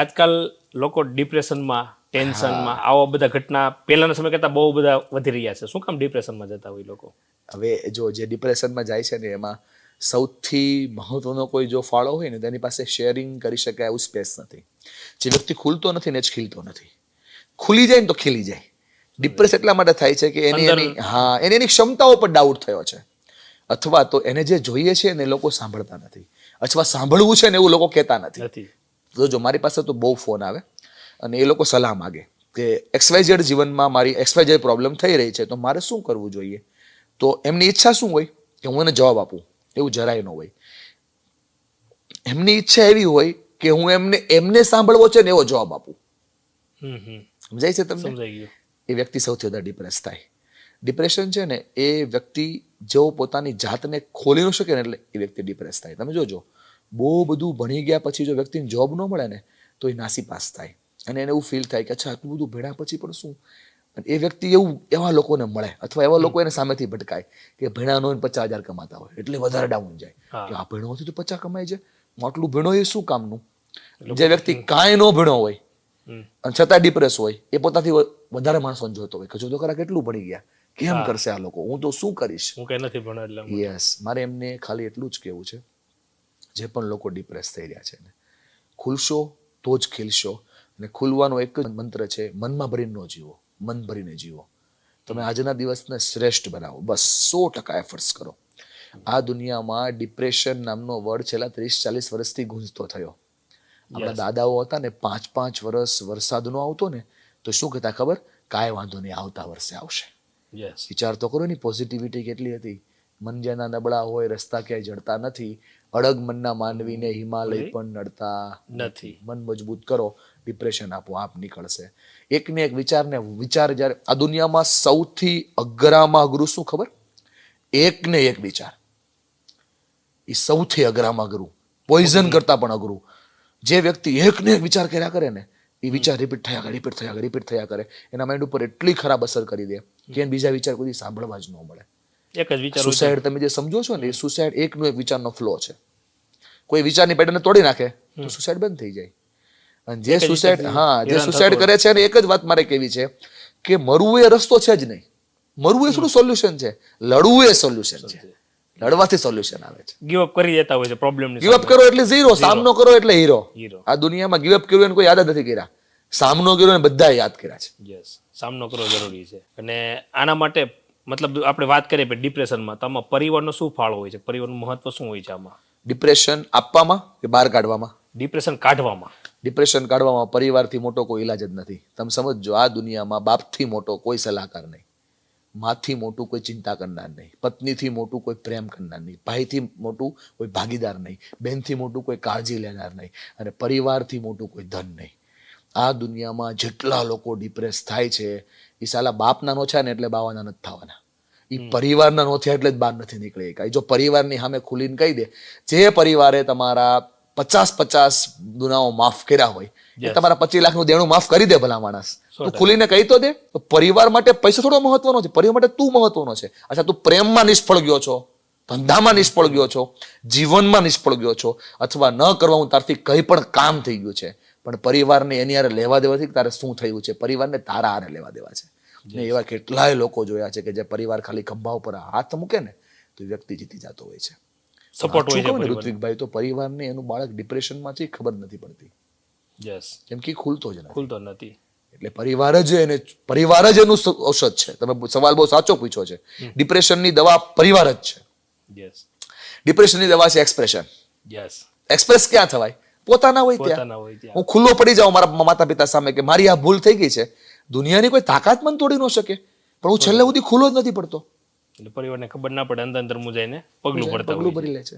આજકાલ લોકો ડિપ્રેશનમાં, ટેન્શનમાં આવા બધા ઘટના પહેલાના સમય કરતાં બહુ બધા વધી રહ્યા છે. શું કામ ડિપ્રેશનમાં જતા હોય લોકો? હવે જો જે ડિપ્રેશનમાં જાય છે ને એમાં સૌથી મહત્વનો કોઈ જો ફાળો હોય ને તેની પાસે શેરિંગ કરી શકાય એવું સ્પેસ નથી. જે વ્યક્તિ ખુલતો નથી ને જ ખીલતો નથી. ખુલી જાય ને તો ખીલી જાય. ડિપ્રેસ એટલા માટે થાય છે કે એની ક્ષમતાઓ પર ડાઉટ થયો છે, અથવા તો એને જે જોઈએ છે ને લોકો સાંભળતા નથી, અથવા સાંભળવું છે ને એવું લોકો કહેતા નથી. તો જો મારી પાસે તો બહુ ફોન આવે અને એ લોકો સલાહ માગે કે XYZ જીવનમાં મારી XYZ પ્રોબ્લેમ થઈ રહી છે, તો મારે શું કરવું જોઈએ? તો એમની ઈચ્છા શું હોય કે હું એને જવાબ આપું? એવું જરાય ન હોય. એમની ઈચ્છા એવી હોય કે હું એમને સાંભળવો છે ને એવો જવાબ આપું. સમજાય છે તમને? સમજાઈ ગયું. એ વ્યક્તિ સૌથી વધારે ડિપ્રેસ થાય. ડિપ્રેશન છે ને એ વ્યક્તિ જો પોતાની જાતને ખોલી ન શકે ને એટલે એ વ્યક્તિ ડિપ્રેસ થાય. તમે જોજો, બહુ બધું ભણી ગયા પછી જો વ્યક્તિને જોબ ન મળે ને તો એ નાસીપાસ થાય અને એને એવું ફીલ થાય કે અચ્છા આટલું બધું ભણ્યા પછી પણ શું. એ વ્યક્તિ એવા લોકોને મળે અથવા એવા લોકો એને સામેથી ભટકાય કે ભણ્યા નો 50,000 કમાતા હોય એટલે વધારે ડાઉન જાય કે આ ભણવાથી તો 50 કમાય છે, આટલું ભણો એ શું કામનું? જે વ્યક્તિ કાંઈ ન ભણ્યો હોય અને છતાં ડિપ્રેસ હોય એ પોતાથી વધારે માણસોને જોતો હોય કે જો તો ખરા કેટલું ભણી ગયા, કેમ કરશે આ લોકો, હું તો શું કરીશ? હું કઈ નથી ભણ્યો એટલે. યસ, મારે એમને ખાલી એટલું જ કહેવું છે, જે પણ લોકો ડિપ્રેસ થઈ રહ્યા છે ને, ખુલશો તો જ ખીલશો. અને ખુલવાનો એક જ મંત્ર છે, મનમાં ભરીને ન જીવો, મન ભરીને જીવો. તમે આજના દિવસને શ્રેષ્ઠ બનાવો, બસ 100% એફર્ટ્સ કરો. આ દુનિયામાં ડિપ્રેશન નામનો વર્ડ છેલ્લા 30-40 વર્ષથી ગુંજતો થયો. આપણા દાદાઓ હતા ને 5-5 વર્ષ વરસાદ નો આવતો ને તો શું કહેતા ખબર? કાંઈ વાંધો નહીં, આવતા વર્ષે આવશે. વિચાર તો કરો ની પોઝિટિવિટી કેટલી હતી. મન જેના નબળા હોય રસ્તા ક્યાંય જડતા નથી, અડગ મનના માનવીને હિમાલય પણ નડતા નથી. મન મજબૂત કરો, ડિપ્રેશન આપોઆપ નીકળશે. એકને એક વિચાર જ્યારે આ દુનિયામાં સૌથી અઘરામાં અઘરું શું ખબર? એકને એક વિચાર. એ સૌથી અઘરામાં અઘરું, પોઈઝન કરતા પણ અઘરું. જે વ્યક્તિ એકને એક વિચાર કર્યા કરે ને એ વિચાર રિપીટ થયા કરે, એના માઇન્ડ ઉપર એટલી ખરાબ અસર કરી દે કે બીજા વિચાર કોઈ સાંભળવા જ ન મળે. એક જ વિચાર. સુસાઇડ તમે જે સમજો છો ને એ સુસાઇડ એકનો એક વિચારનો ફ્લો છે. કોઈ વિચારની પેટર્નને તોડી નાખે તો સુસાઇડ બંધ થઈ જાય. અને જે સુસાઇડ કરે છે ને એક જ વાત મારે કહેવી છે કે મરવું એ રસ્તો છે જ નહીં. મરવું એ થોડું સોલ્યુશન છે, લડવું એ સોલ્યુશન છે. લડવાથી સોલ્યુશન આવે છે. ગીવ અપ કરી દેતા હોય છે પ્રોબ્લેમની. ગીવ અપ કરો એટલે ઝીરો, સામનો કરો એટલે હીરો. આ દુનિયામાં ગીવ અપ કર્યું એને કોઈ યાદ જ નથી કર્યા, સામનો કર્યો ને બધા યાદ કર્યા છે. યસ, સામનો કરવો જરૂરી છે. અને આના માટે મતલબ આપણે વાત કરીએ ડિપ્રેશનમાં, તો આમાં પરિવારનો શું ફાળો હોય છે? પરિવારનું મહત્વ શું હોય છે આમાં? ડિપ્રેશન આપવામાં કે બહાર કાઢવામાં? ડિપ્રેશન કાઢવામાં. ડિપ્રેશન કાઢવામાં પરિવારથી મોટો કોઈ ઇલાજ જ નથી. તમે સમજો, આ દુનિયામાં બાપથી મોટો કોઈ સલાહકાર નહીં, માથી મોટું કોઈ ચિંતા કરનાર નહીં, પત્નીથી મોટું કોઈ પ્રેમ કરનાર નહીં, ભાઈથી મોટું કોઈ ભાગીદાર નહીં, બહેનથી મોટું કોઈ કાળજી લેનાર નહીં, અને પરિવારથી મોટું કોઈ ધન નહીં. આ દુનિયામાં જેટલા લોકો ડિપ્રેસ થાય છે એ સાલા બાપના નો છે ને એટલે બાવાના નથી થવાના. એ પરિવારના નો થયા એટલે જ બહાર નથી નીકળી શકાય. જો પરિવારની સામે ખુલીને કહી દે, જે પરિવારે તમારા 50 ગુનાઓ માફ કર્યા હોય એ તમારા 25 લાખનું દેણું માફ કરી દે ભલા માણસ, તું ખુલીને કહી તો દે. તો પરિવાર માટે પૈસા થોડો મહત્વનો છે, પરિવાર માટે તું મહત્વનો છે. અચ્છા, તું પ્રેમમાં નિષ્ફળ ગયો છો, ધંધામાં નિષ્ફળ ગયો છો, જીવનમાં નિષ્ફળ ગયો છો, અથવા ન કરવા હું તારથી કંઈ પણ કામ થઈ ગયું છે, પણ પરિવારને એની હારે લેવા દેવાથી તારે શું થયું છે, પરિવારને તારા હારે લેવા દેવા છે. ને એવા કેટલાય લોકો જોયા છે કે જે પરિવાર ખાલી ખંભા ઉપર હાથ મૂકે ને તો વ્યક્તિ જીતી જતો હોય છે. સપોર્ટ હોય છે ઋત્વિકભાઈ. તો પરિવારને એનું બાળક ડિપ્રેશનમાં છે ખબર નથી પડતી. કેમ કે ખુલતો નથી. એટલે પરિવાર જ એનું ઔષધ છે. તમે સવાલ બહુ સાચો પૂછ્યો છે. ડિપ્રેશનની દવા પરિવાર જ છે. ડિપ્રેશનની દવા છે એક્સપ્રેશન. એક્સપ્રેસ ક્યાં થવાય? પોતાના હોય ત્યાં. હું ખુલ્લો પડી જાઉં મારા માતા પિતા સામે કે મારી આ ભૂલ થઈ ગઈ છે. દુનિયાની કોઈ તાકાત મને તોડી ન શકે, પણ હું છેલ્લે સુધી ખુલ્લો જ નથી પડતો. પરિવારને ખબર ના પડે, અંદર મૂજાઈને પગલું ભરી લે છે.